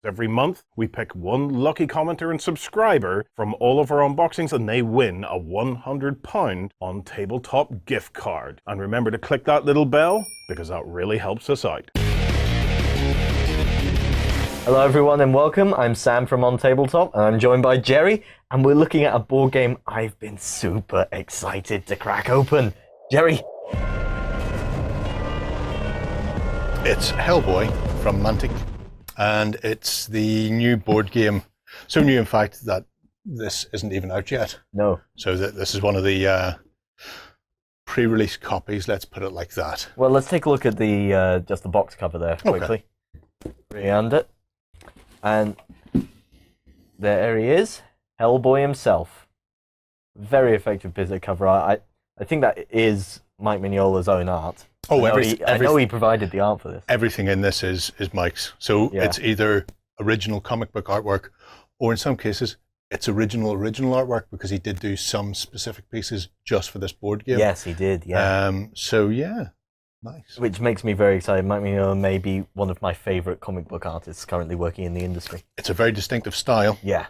Every month, we pick one lucky commenter and subscriber from all of our unboxings, and they win a £100 OnTableTop gift card. And remember to click that little bell, because that really helps us out. Hello everyone and welcome. I'm Sam from OnTableTop and I'm joined by Gerry, and we're looking at a board game I've been super excited to crack open. Gerry. It's Hellboy from Mantic, and it's the new board game. So new, in fact, that this isn't even out yet. No. So this is one of the pre-release copies, let's put it like that. Well, let's take a look at the just the box cover there quickly. Okay. Rehand it. And there he is, Hellboy himself. Very effective piece of cover art. I think that is Mike Mignola's own art. Oh, I know he provided the art for this. Everything in this is Mike's. So yeah. It's either original comic book artwork, or in some cases, it's original artwork, because he did do some specific pieces just for this board game. Yes, he did, yeah. So yeah, nice. Which makes me very excited. Mike Mignola may be one of my favorite comic book artists currently working in the industry. It's a very distinctive style. Yeah.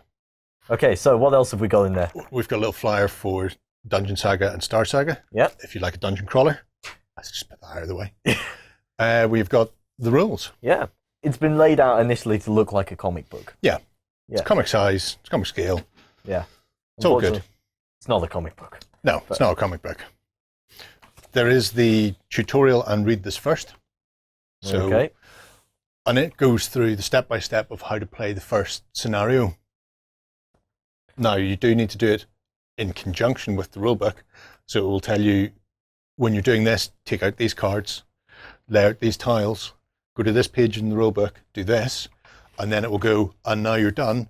Okay, so what else have we got in there? We've got a little flyer for Dungeon Saga and Star Saga. Yep. If you like a dungeon crawler. Let's just put that out of the way. We've got the rules. Yeah. It's been laid out initially to look like a comic book. Yeah. It's comic size, it's comic scale. Yeah. It's all good. It's not a comic book. No, it's not a comic book. There is the tutorial and read this first. So, okay. And it goes through the step-by-step of how to play the first scenario. Now, you do need to do it in conjunction with the rulebook. So it will tell you, when you're doing this, take out these cards, lay out these tiles, go to this page in the rulebook, do this, and then it will go, and now you're done,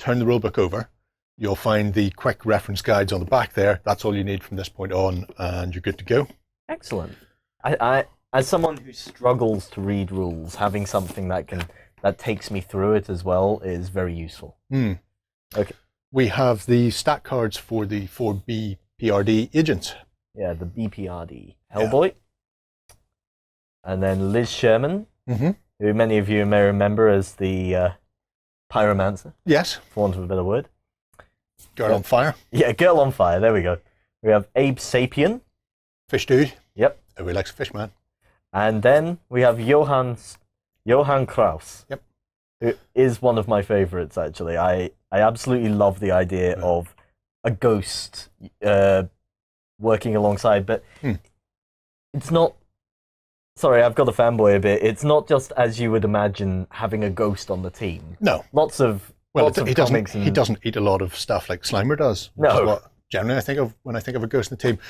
turn the rulebook over. You'll find the quick reference guides on the back there. That's all you need from this point on, and you're good to go. Excellent. I as someone who struggles to read rules, having something that takes me through it as well is very useful. Okay. We have the stat cards for the 4 BPRD agents. Yeah, the BPRD. Hellboy. Yeah. And then Liz Sherman, who many of you may remember as the pyromancer. Yes. For want of a better word. Girl on Fire. Yeah, Girl on Fire. There we go. We have Abe Sapien. Fish dude. Yep. Everybody likes a fish man. And then we have Johann Kraus. Yep. Who is one of my favorites, actually. I absolutely love the idea of a ghost working alongside, but it's not... Sorry, I've got to fanboy a bit. It's not just as you would imagine having a ghost on the team. No. Lots of he doesn't eat a lot of stuff like Slimer does. No. Which is what generally I think of when I think of a ghost in the team.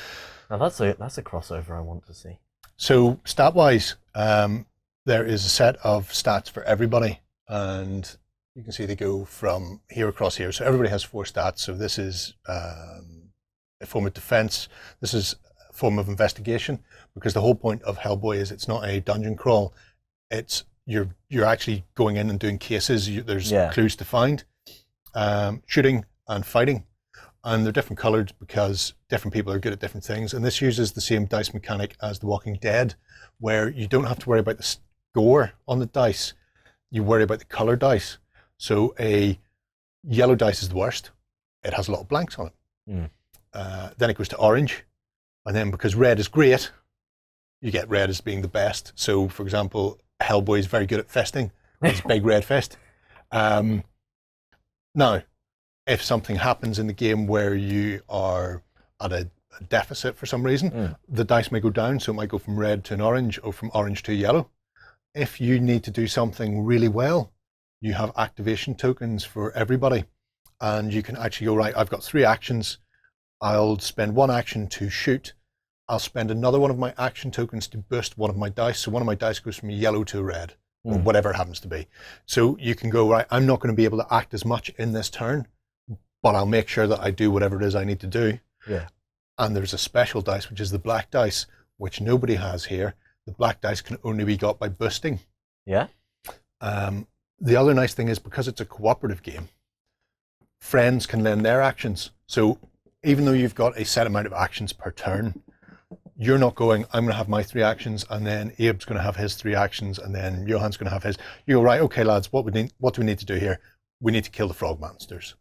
Now that's a crossover I want to see. So stat-wise, there is a set of stats for everybody, and you can see they go from here across here. So everybody has 4 stats. So this is a form of defense. This is a form of investigation, because the whole point of Hellboy is it's not a dungeon crawl. It's you're actually going in and doing cases. There's clues to find. Shooting and fighting. And they're different colored because different people are good at different things. And this uses the same dice mechanic as The Walking Dead, where you don't have to worry about the score on the dice. You worry about the color dice. So a yellow dice is the worst. It has a lot of blanks on it. Then it goes to orange. And then because red is great, you get red as being the best. So, for example, Hellboy is very good at festing. It's big red fist. Now, if something happens in the game where you are at a deficit for some reason, the dice may go down. So it might go from red to an orange, or from orange to yellow. If you need to do something really well, you have activation tokens for everybody. And you can actually go, right, I've got 3 actions. I'll spend 1 action to shoot. I'll spend another one of my action tokens to boost one of my dice. So one of my dice goes from yellow to red, or whatever it happens to be. So you can go, right, I'm not going to be able to act as much in this turn, but I'll make sure that I do whatever it is I need to do. Yeah. And there's a special dice, which is the black dice, which nobody has here. The black dice can only be got by boosting. Yeah. The other nice thing is, because it's a cooperative game, friends can lend their actions. So even though you've got a set amount of actions per turn, you're not going, I'm going to have my 3 actions, and then Abe's going to have his 3 actions, and then Johan's going to have his. You go, right, okay, lads, what do we need to do here? We need to kill the frog monsters.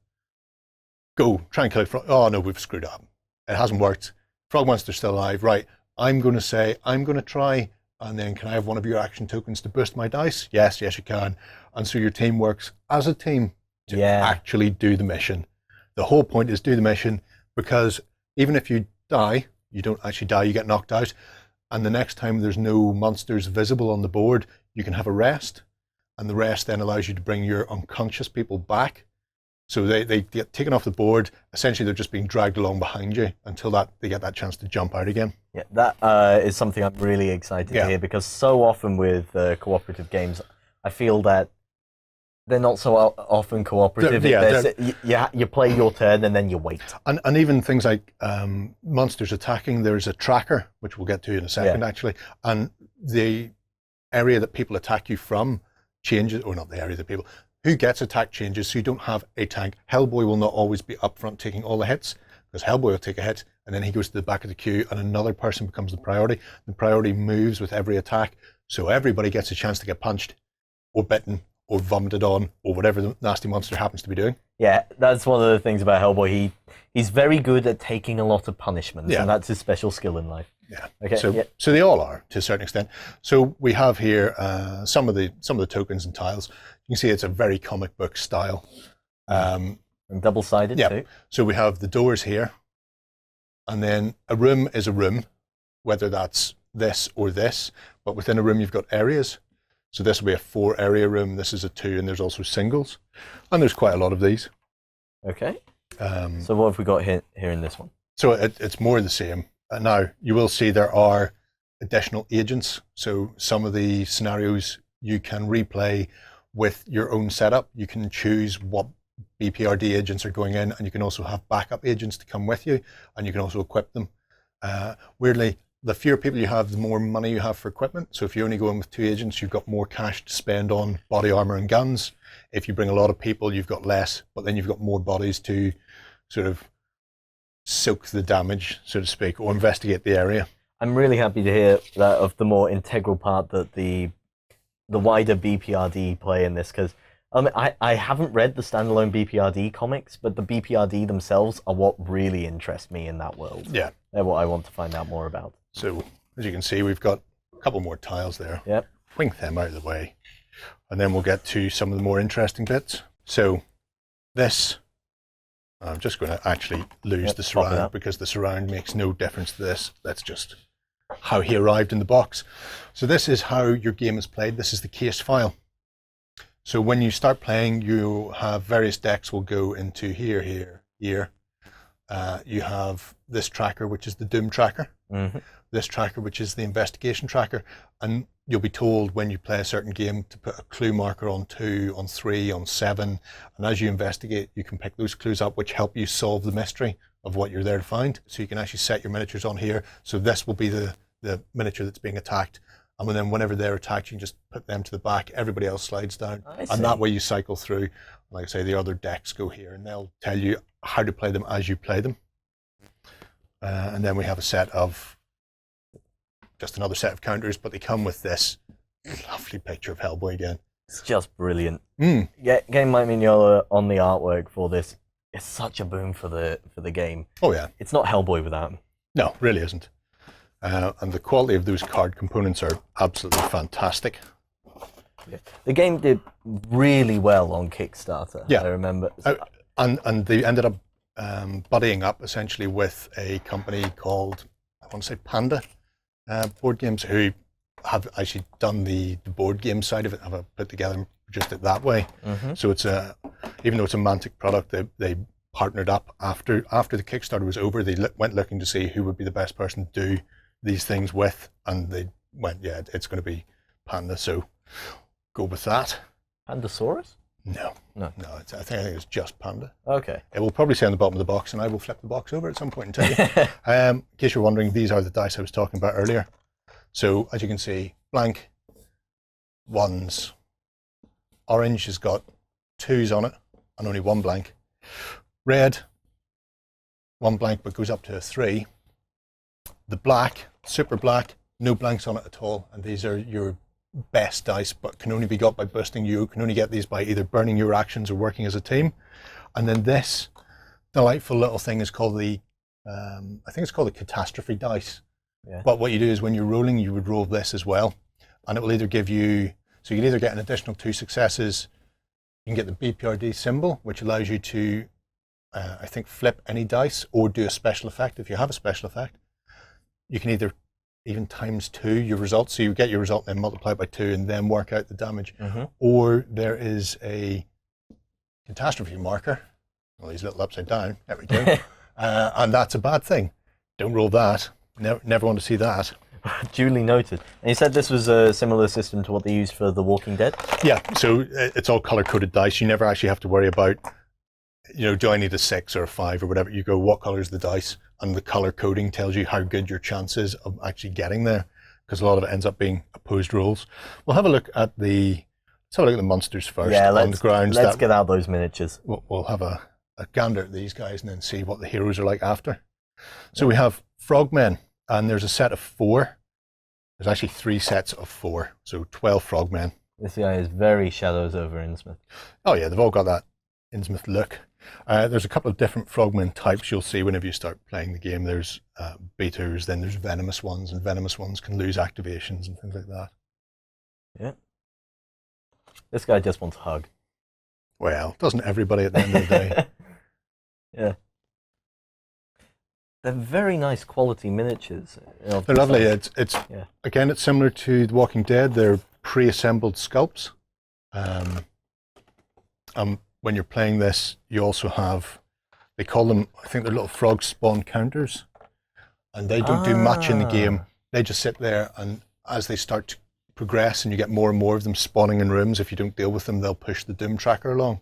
Go, try and kill a frog. Oh, no, we've screwed up. It hasn't worked. Frog monster's still alive. Right, I'm going to say, I'm going to try, and then can I have one of your action tokens to boost my dice? Yes, you can. And so your team works as a team to actually do the mission. The whole point is do the mission, because even if you die, you don't actually die, you get knocked out. And the next time there's no monsters visible on the board, you can have a rest. And the rest then allows you to bring your unconscious people back. So they get taken off the board. Essentially, they're just being dragged along behind you until they get that chance to jump out again. Yeah, that is something I'm really excited to hear, because so often with cooperative games, I feel that they're not so often cooperative. You play your turn and then you wait. And even things like monsters attacking, there's a tracker, which we'll get to in a second, actually. And the area that people attack you from changes, or not the area that people, who gets attacked changes, so you don't have a tank. Hellboy will not always be up front taking all the hits, because Hellboy will take a hit, and then he goes to the back of the queue, and another person becomes the priority. The priority moves with every attack, so everybody gets a chance to get punched, or bitten, or vomited on, or whatever the nasty monster happens to be doing. Yeah, that's one of the things about Hellboy. He's very good at taking a lot of punishments, and that's his special skill in life. Yeah. Okay. So they all are, to a certain extent. So we have here some of the tokens and tiles. You can see it's a very comic book style. And double-sided too. So we have the doors here, and then a room is a room, whether that's this or this. But within a room, you've got areas. So this will be a 4-area room. This is a 2, and there's also singles. And there's quite a lot of these. Okay. So what have we got here in this one? So it's more the same. Now, you will see there are additional agents. So some of the scenarios you can replay with your own setup. You can choose what BPRD agents are going in, and you can also have backup agents to come with you, and you can also equip them. Weirdly, the fewer people you have, the more money you have for equipment. So if you only go in with 2 agents, you've got more cash to spend on body armor and guns. If you bring a lot of people, you've got less, but then you've got more bodies to sort of soak the damage, so to speak, or investigate the area. I'm really happy to hear that of the more integral part that the wider BPRD play in this, because I haven't read the standalone BPRD comics, but the BPRD themselves are what really interest me in that world. Yeah. They're what I want to find out more about. So as you can see, we've got a couple more tiles there. Yep. Wink them out of the way. And then we'll get to some of the more interesting bits. So this, I'm just going to actually lose the surround, because the surround makes no difference to this. That's just how he arrived in the box. So this is how your game is played. This is the case file. So when you start playing, you have various decks will go into here, here, here. You have this tracker, which is the Doom tracker. Mm-hmm. This tracker, which is the investigation tracker. And you'll be told when you play a certain game to put a clue marker on 2, on 3, on 7. And as you investigate, you can pick those clues up, which help you solve the mystery of what you're there to find. So you can actually set your miniatures on here. So this will be the miniature that's being attacked. And then whenever they're attacked, you can just put them to the back. Everybody else slides down. And that way you cycle through. Like I say, the other decks go here, and they'll tell you how to play them as you play them. And then we have a set of, just another set of counters, but they come with this lovely picture of Hellboy again. It's just brilliant. Game Mike Mignola on the artwork for this is such a boom for the game. Oh yeah. It's not Hellboy without him. No, really isn't. And the quality of those card components are absolutely fantastic. Yeah. The game did really well on Kickstarter. Yeah. I remember. And they ended up buddying up essentially with a company called, I want to say Panda Board Games, who have actually done the board game side of it, have put together and produced it that way. Mm-hmm. So it's even though it's a Mantic product, they partnered up after the Kickstarter was over. They went looking to see who would be the best person to do these things with, and they went, yeah, it's going to be Panda, so go with that. Pandasaurus? No. I think it's just Panda. Okay. It will probably say on the bottom of the box, and I will flip the box over at some point and tell you. In case you're wondering, these are the dice I was talking about earlier. So as you can see, blank, 1s. Orange has got 2s on it, and only 1 blank. Red, 1 blank, but goes up to a 3. The black super black, no blanks on it at all, and these are your best dice, but can only be got by busting. You can only get these by either burning your actions or working as a team. And then this delightful little thing is called the, I think it's called the catastrophe dice. Yeah. But what you do is when you're rolling, you would roll this as well, and it will either give you, so you can either get an additional 2 successes, you can get the BPRD symbol, which allows you to, I think, flip any dice or do a special effect. If you have a special effect, you can either even ×2 your results, so you get your result and then multiply it by 2 and then work out the damage. Or there is a catastrophe marker. Well, he's a little upside down. There we go. And that's a bad thing. Don't roll that. Never want to see that. Duly noted. And you said this was a similar system to what they used for The Walking Dead? Yeah, so it's all color-coded dice. You never actually have to worry about, do I need a 6 or a 5 or whatever? You go, what color is the dice? And the color coding tells you how good your chance is of actually getting there, because a lot of it ends up being opposed rolls. We'll have a look at the monsters first. Yeah, on the grounds. Let's get out those miniatures. We'll have a gander at these guys and then see what the heroes are like after. So we have frogmen, and there's a set of 4. There's actually 3 sets of 4, so 12 frogmen. This guy is very Shadows over Innsmouth. Oh yeah, they've all got that Innsmouth look. There's a couple of different frogmen types you'll see whenever you start playing the game. There's beaters, then there's venomous ones, and venomous ones can lose activations and things like that. Yeah. This guy just wants a hug. Well, doesn't everybody at the end of the day? Yeah. They're very nice quality miniatures. They're lovely. Again, it's similar to The Walking Dead. They're pre-assembled sculpts. When you're playing this, you also have, they call them, I think they're little frog spawn counters, and they don't do much in the game. They just sit there, and as they start to progress and you get more and more of them spawning in rooms, if you don't deal with them, they'll push the doom tracker along,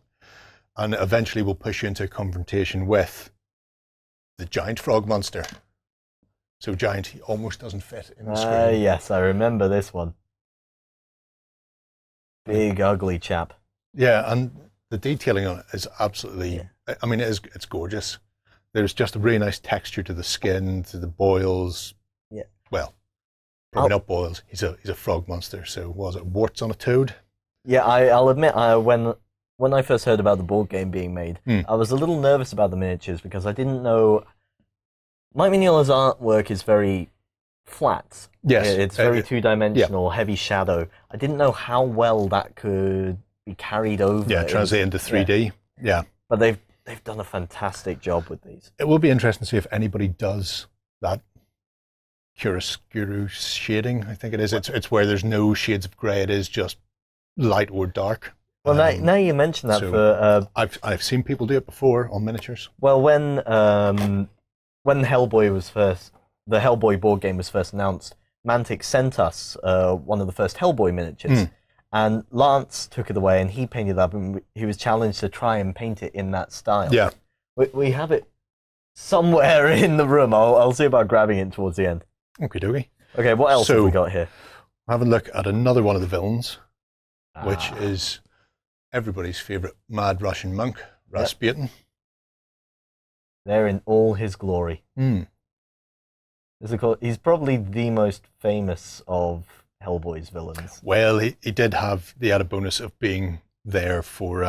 and eventually will push you into a confrontation with the giant frog monster. So giant, he almost doesn't fit in the screen. Yes, I remember this one. Big, ugly chap. Yeah, and the detailing on it is absolutely, I mean, it's gorgeous. There's just a really nice texture to the skin, to the boils. Yeah. Well, probably not boils. He's a frog monster. So was it warts on a toad? Yeah, I'll admit, when I first heard about the board game being made, I was a little nervous about the miniatures because I didn't know. Mike Mignola's artwork is very flat. Yes. It's very two-dimensional, heavy shadow. I didn't know how well that could be carried over. Yeah, translate into 3D. Yeah. But they've done a fantastic job with these. It will be interesting to see if anybody does that chiaroscuro shading, I think it is. It's where there's no shades of grey. It is just light or dark. Well, now you mention that, so I've seen people do it before on miniatures. Well, when Hellboy was the Hellboy board game was first announced, Mantic sent us one of the first Hellboy miniatures, and Lance took it away and he painted it up, and he was challenged to try and paint it in that style. Yeah, we have it somewhere in the room. I'll see about grabbing it towards the end. Okie dokie. Okay, what else have we got here? Have a look at another one of the villains, which is everybody's favourite mad Russian monk, Rasputin. There in all his glory. He's probably the most famous of Hellboy's villains. Well, he did have the added bonus of being there for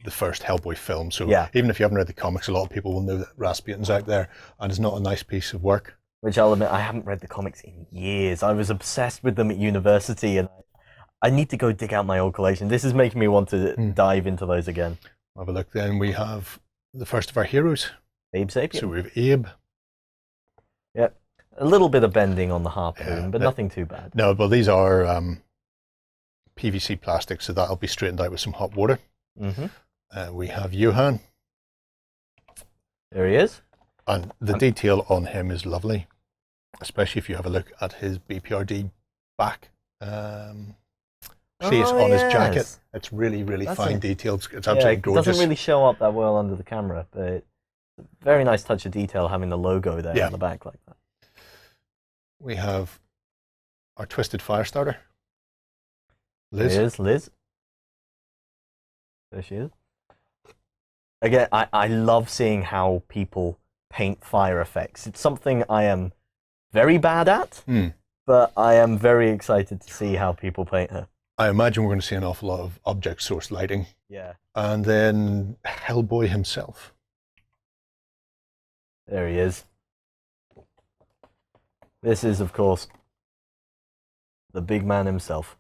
the first Hellboy film. So even if you haven't read the comics, a lot of people will know that Rasputin's out there, and it's not a nice piece of work. Which I'll admit, I haven't read the comics in years. I was obsessed with them at university, and I need to go dig out my old collection. This is making me want to dive into those again. Have a look then. We have the first of our heroes. Abe Sapien. So we have Abe. Yep. A little bit of bending on the harpoon, but nothing too bad. No, but these are PVC plastic, so that'll be straightened out with some hot water. We have Johann. There he is. And the detail on him is lovely, especially if you have a look at his BPRD back place on his jacket. It's really, really fine detail. It's absolutely gorgeous. It doesn't really show up that well under the camera, but it's a very nice touch of detail having the logo there on the back like that. We have our Twisted Firestarter, Liz. There is Liz. There she is. Again, I love seeing how people paint fire effects. It's something I am very bad at, but I am very excited to see how people paint her. I imagine we're going to see an awful lot of object source lighting. Yeah. And then Hellboy himself. There he is. This is, of course, the big man himself.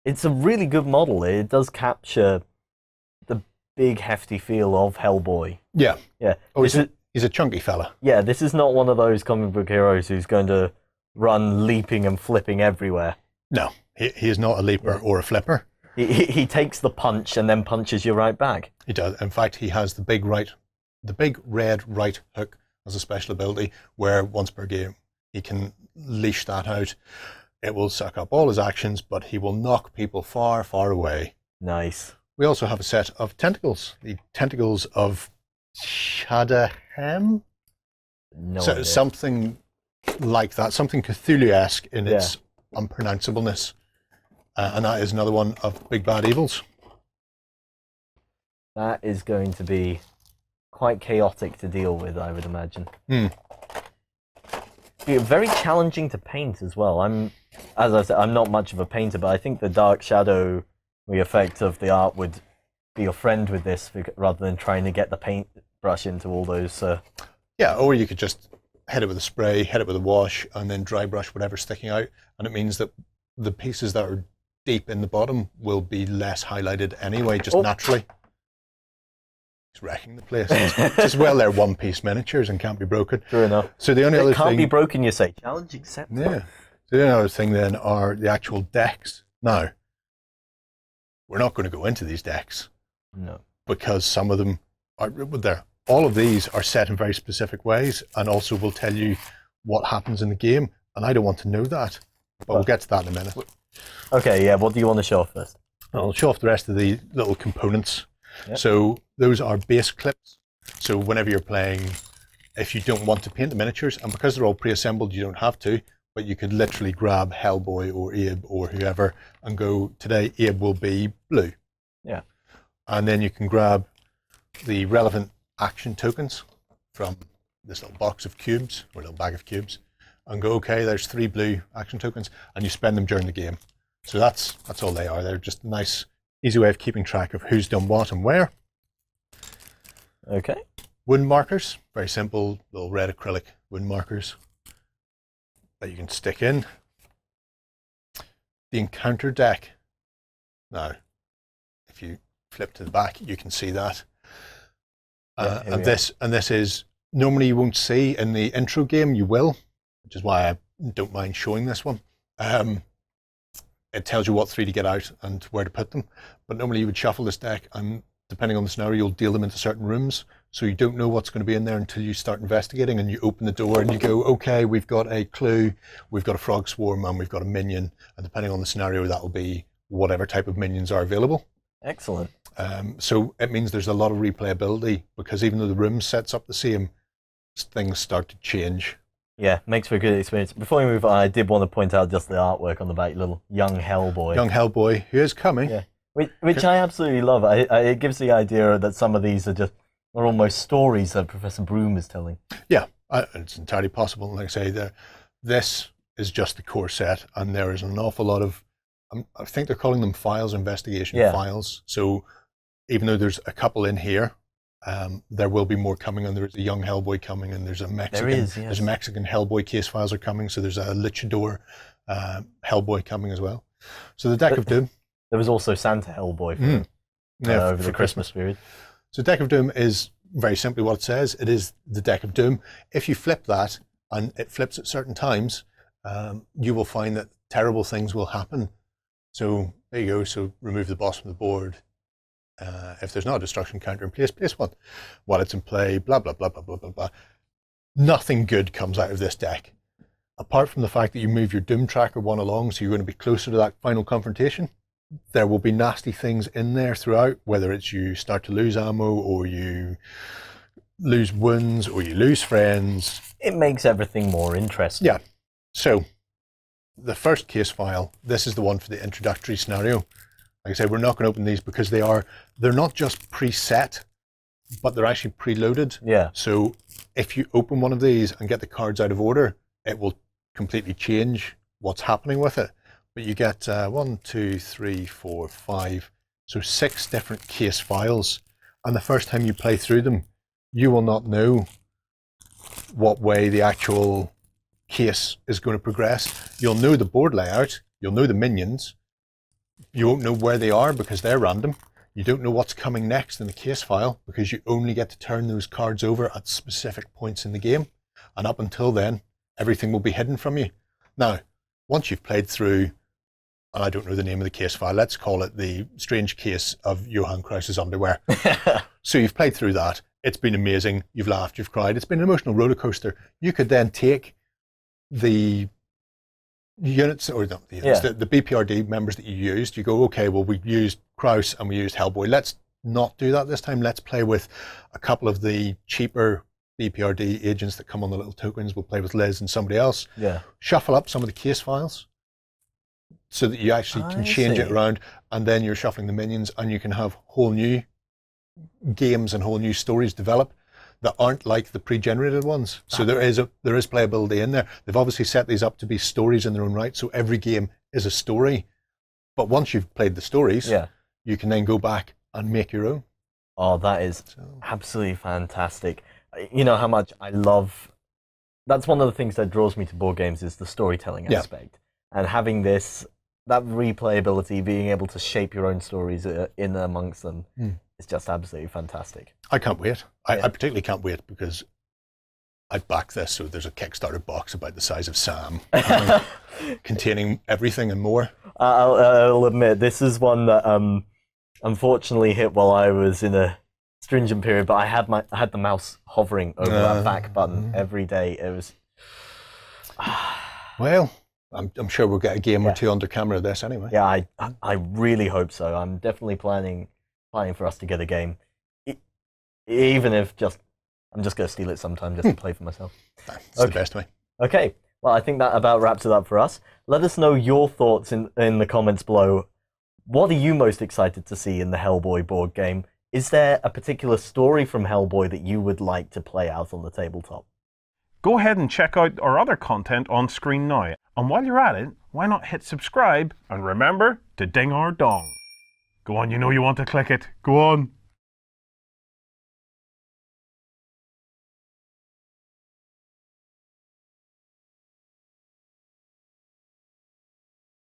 It's a really good model. It does capture the big, hefty feel of Hellboy. Yeah. Yeah. Oh, he's a chunky fella. Yeah, this is not one of those comic book heroes who's going to run leaping and flipping everywhere. No, he is not a leaper or a flipper. He takes the punch and then punches you right back. He does. In fact, he has the big red right hook as a special ability, where once per game he can leash that out. It will suck up all his actions, but he will knock people far, far away. Nice. We also have a set of tentacles, the tentacles of Shadahem. No So idea. something like that, something Cthulhu-esque in its unpronounceableness. And that is another one of Big Bad Evils. That is going to be quite chaotic to deal with, I would imagine. Be very challenging to paint as well. As I said, I'm not much of a painter, but I think the dark shadow, the effect of the art would be your friend with this, rather than trying to get the paint brush into all those. Yeah, or you could just hit it with a spray, hit it with a wash, and then dry brush whatever's sticking out. And it means that the pieces that are deep in the bottom will be less highlighted anyway, just naturally. He's wrecking the place. It's just, well, they're one-piece miniatures and can't be broken. True enough. So the only other It can't thing, be broken, you say. Challenge accepted. yeah. So the only other thing then are the actual decks. Now, we're not going to go into these decks. No. Because some of them are there. All of these are set in very specific ways, and also will tell you what happens in the game. And I don't want to know that, but we'll get to that in a minute. Okay, yeah. What do you want to show off first? I'll show off the rest of the little components. Yep. So those are base clips. So whenever you're playing, if you don't want to paint the miniatures, and because they're all pre-assembled, you don't have to, but you could literally grab Hellboy or Abe or whoever and go, today Abe will be blue. Yeah. And then you can grab the relevant action tokens from this little box of cubes, or little bag of cubes, and go, okay, there's 3 blue action tokens, and you spend them during the game. So that's all they are. They're just a nice, easy way of keeping track of who's done what and where. Okay. Wound markers, very simple, little red acrylic wound markers that you can stick in. The encounter deck. Now, if you flip to the back, you can see that. And this is, normally you won't see in the intro game, you will, which is why I don't mind showing this one. It tells you what 3 to get out and where to put them. But normally you would shuffle this deck, and depending on the scenario, you'll deal them into certain rooms. So you don't know what's going to be in there until you start investigating, and you open the door and you go, okay, we've got a clue, we've got a frog swarm, and we've got a minion. And depending on the scenario, that'll be whatever type of minions are available. Excellent. So it means there's a lot of replayability, because even though the room sets up the same, things start to change. Yeah, makes for a good experience. Before we move on, I did want to point out just the artwork on the back, little young Hellboy. Young Hellboy, who is coming. Yeah, which I absolutely love. It gives the idea that some of these are almost stories that Professor Broom is telling. Yeah, it's entirely possible. Like I say, this is just the core set, and there is an awful lot of, I think they're calling them files, investigation files. So even though there's a couple in here, there will be more coming, and there's a young Hellboy coming, and there's a Mexican, there's a Mexican Hellboy case files are coming, so there's a luchador Hellboy coming as well. So the Deck of Doom. There was also Santa Hellboy over the Christmas period. So Deck of Doom is very simply what it says. It is the Deck of Doom. If you flip that, and it flips at certain times, you will find that terrible things will happen. So there you go. So remove the boss from the board. If there's not a destruction counter in place, place one. While it's in play, blah, blah, blah, blah, blah, blah, blah. Nothing good comes out of this deck. Apart from the fact that you move your Doom Tracker 1 along, so you're going to be closer to that final confrontation. There will be nasty things in there throughout, whether it's you start to lose ammo, or you lose wounds, or you lose friends. It makes everything more interesting. Yeah. So, the first case file, this is the one for the introductory scenario. Like I said, we're not going to open these because they're not just preset but they're actually preloaded. Yeah. So if you open one of these and get the cards out of order, it will completely change what's happening with it. But you get 1, 2, 3, 4, 5, so 6 different case files. And the first time you play through them, you will not know what way the actual case is going to progress. You'll know the board layout, you'll know the minions. You won't know where they are because they're random. You don't know what's coming next in the case file because you only get to turn those cards over at specific points in the game. And up until then, everything will be hidden from you. Now, once you've played through, and I don't know the name of the case file, let's call it the strange case of Johann Krause's underwear. So you've played through that. It's been amazing. You've laughed, you've cried. It's been an emotional roller coaster. You could then take the units, or not the units, the BPRD members that you used. You go, okay, well, we used Krause and we used Hellboy. Let's not do that this time. Let's play with a couple of the cheaper BPRD agents that come on the little tokens. We'll play with Liz and somebody else. Yeah. Shuffle up some of the case files so that you actually can change it around, and then you're shuffling the minions and you can have whole new games and whole new stories develop that aren't like the pre-generated ones. So there is playability in there. They've obviously set these up to be stories in their own right, so every game is a story. But once you've played the stories, you can then go back and make your own. Oh, that is absolutely fantastic. You know how much I love... That's one of the things that draws me to board games is the storytelling aspect. And having this, that replayability, being able to shape your own stories in amongst them, is just absolutely fantastic. I can't wait. I particularly can't wait because I back this, so there's a Kickstarter box about the size of Sam, containing everything and more. I'll admit, this is one that unfortunately hit while I was in a stringent period, but I had the mouse hovering over that back button every day. It was... Well, I'm sure we'll get a game or two under camera of this anyway. Yeah, I really hope so. I'm definitely planning for us to get a game, even if I'm just going to steal it sometime just to play for myself. It's the best way. Okay, well, I think that about wraps it up for us. Let us know your thoughts in the comments below. What are you most excited to see in the Hellboy board game? Is there a particular story from Hellboy that you would like to play out on the tabletop? Go ahead and check out our other content on screen now. And while you're at it, why not hit subscribe and remember to ding our dong. Go on, you know you want to click it. Go on.